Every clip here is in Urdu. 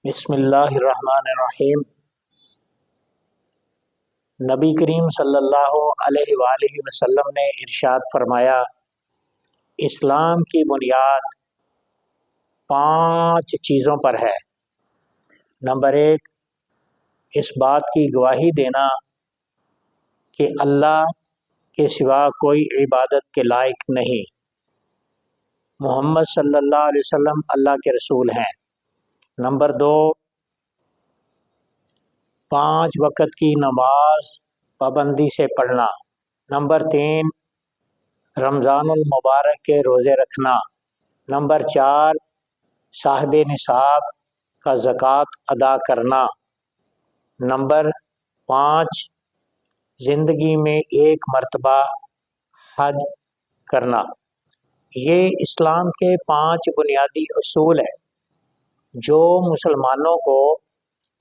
بسم اللہ الرحمن الرحیم۔ نبی کریم صلی اللہ علیہ وآلہ وسلم نے ارشاد فرمایا، اسلام کی بنیاد 5 چیزوں پر ہے۔ نمبر 1، اس بات کی گواہی دینا کہ اللہ کے سوا کوئی عبادت کے لائق نہیں، محمد صلی اللہ علیہ وسلم اللہ کے رسول ہیں۔ نمبر 2، 5 وقت کی نماز پابندی سے پڑھنا۔ نمبر 3، رمضان المبارک کے روزے رکھنا۔ نمبر 4، صاحب نصاب کا زکوٰۃ ادا کرنا۔ نمبر 5، زندگی میں 1 مرتبہ حج کرنا۔ یہ اسلام کے 5 بنیادی اصول ہیں جو مسلمانوں کو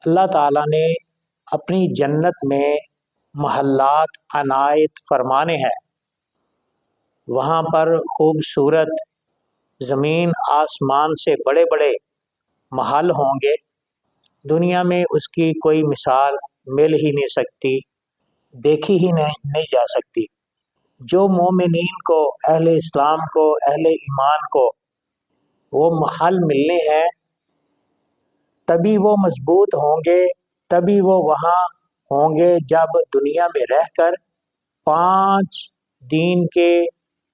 اللہ تعالیٰ نے اپنی جنت میں محلات عنایت فرمانے ہیں۔ وہاں پر خوبصورت زمین آسمان سے بڑے بڑے محل ہوں گے، دنیا میں اس کی کوئی مثال مل ہی نہیں سکتی، دیکھی ہی نہیں جا سکتی۔ جو مومنین کو، اہل اسلام کو، اہل ایمان کو وہ محل ملنے ہیں، تبھی وہ مضبوط ہوں گے، تبھی وہ وہاں ہوں گے جب دنیا میں رہ کر 5 دین کے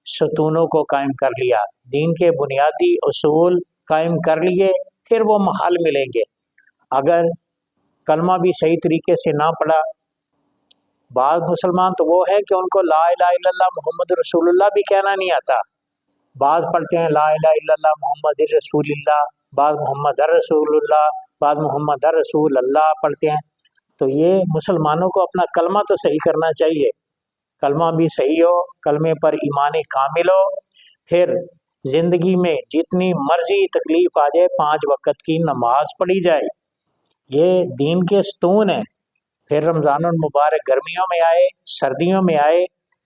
ستونوں کو قائم کر لیا، دین کے بنیادی اصول قائم کر لیے، پھر وہ محل ملیں گے۔ اگر کلمہ بھی صحیح طریقے سے نہ پڑھا، بعض مسلمان تو وہ ہے کہ ان کو لا الہ الا اللہ محمد رسول اللہ بھی کہنا نہیں آتا۔ بعض پڑھتے ہیں لا الہ الا اللہ محمد رسول اللہ، بعض محمد رسول اللہ، بعض محمد رسول اللہ پڑھتے ہیں۔ تو یہ مسلمانوں کو اپنا کلمہ تو صحیح کرنا چاہیے، کلمہ بھی صحیح ہو، کلمے پر ایمان کامل ہو، پھر زندگی میں جتنی مرضی تکلیف آ جائے 5 وقت کی نماز پڑھی جائے۔ یہ دین کے ستون ہیں۔ پھر رمضان المبارک گرمیوں میں آئے، سردیوں میں آئے،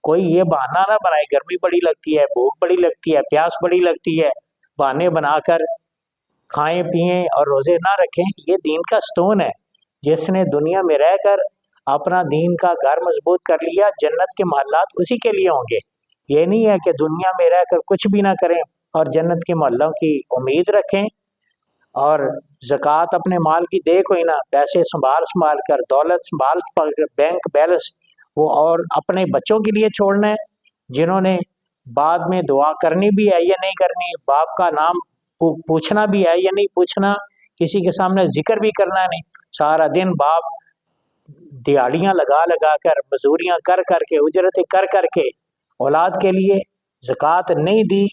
کوئی یہ بہانہ نہ بنائے گرمی بڑی لگتی ہے، بھوک بڑی لگتی ہے، پیاس بڑی لگتی ہے، بہانے بنا کر کھائیں پئیں اور روزے نہ رکھیں۔ یہ دین کا ستون ہے۔ جس نے دنیا میں رہ کر اپنا دین کا گھر مضبوط کر لیا، جنت کے محلات اسی کے لیے ہوں گے۔ یہ نہیں ہے کہ دنیا میں رہ کر کچھ بھی نہ کریں اور جنت کے محلوں کی امید رکھیں، اور زکوٰۃ اپنے مال کی دے کوئی نہ، پیسے سنبھال کر، دولت سنبھال کر، بینک بیلنس وہ اور اپنے بچوں کے لیے چھوڑنا ہے، جنہوں نے بعد میں دعا کرنی بھی ہے یا نہیں کرنی، باپ کا نام پوچھنا بھی ہے یا نہیں پوچھنا، کسی کے سامنے ذکر بھی کرنا نہیں۔ سارا دن باپ دیہڑیاں لگا کر، مزدوریاں کر کے، اجرتیں کر کے اولاد کے لیے زکوٰۃ نہیں دی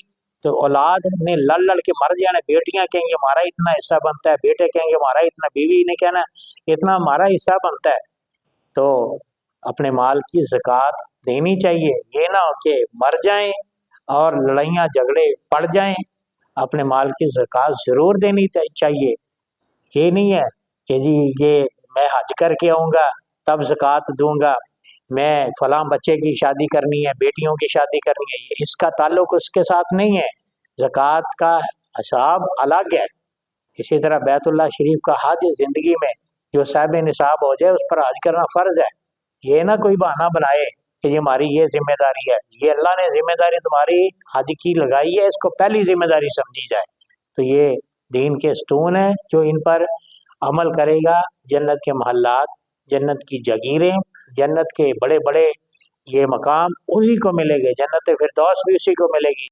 تو اولاد نے لڑ کے مر جانا۔ بیٹیاں کہیں گے ہمارا اتنا حصہ بنتا ہے، بیٹے کہیں گے ہمارا اتنا، بیوی نے کہنا اتنا ہمارا حصہ بنتا ہے۔ تو اپنے مال کی زکوٰۃ دینی چاہیے، یہ نہ ہو کہ مر جائیں اور لڑائیاں جھگڑے پڑ جائیں۔ اپنے مال کی زکوٰۃ ضرور دینی چاہیے۔ یہ نہیں ہے کہ جی یہ میں حج کر کے آؤں گا تب زکوٰۃ دوں گا، میں فلاں بچے کی شادی کرنی ہے، بیٹیوں کی شادی کرنی ہے، اس کا تعلق اس کے ساتھ نہیں ہے۔ زکوٰۃ کا حساب الگ ہے۔ اسی طرح بیت اللہ شریف کا حج زندگی میں جو صاحب نصاب ہو جائے اس پر حج کرنا فرض ہے۔ یہ نہ کوئی بہانہ بنائے کہ یہ ہماری یہ ذمہ داری ہے، یہ اللہ نے ذمہ داری تمہاری حج کی لگائی ہے، اس کو پہلی ذمہ داری سمجھی جائے۔ تو یہ دین کے ستون ہیں، جو ان پر عمل کرے گا جنت کے محلات، جنت کی جگیریں، جنت کے بڑے بڑے یہ مقام اسی کو ملے گے، جنت فردوس بھی اسی کو ملے گی۔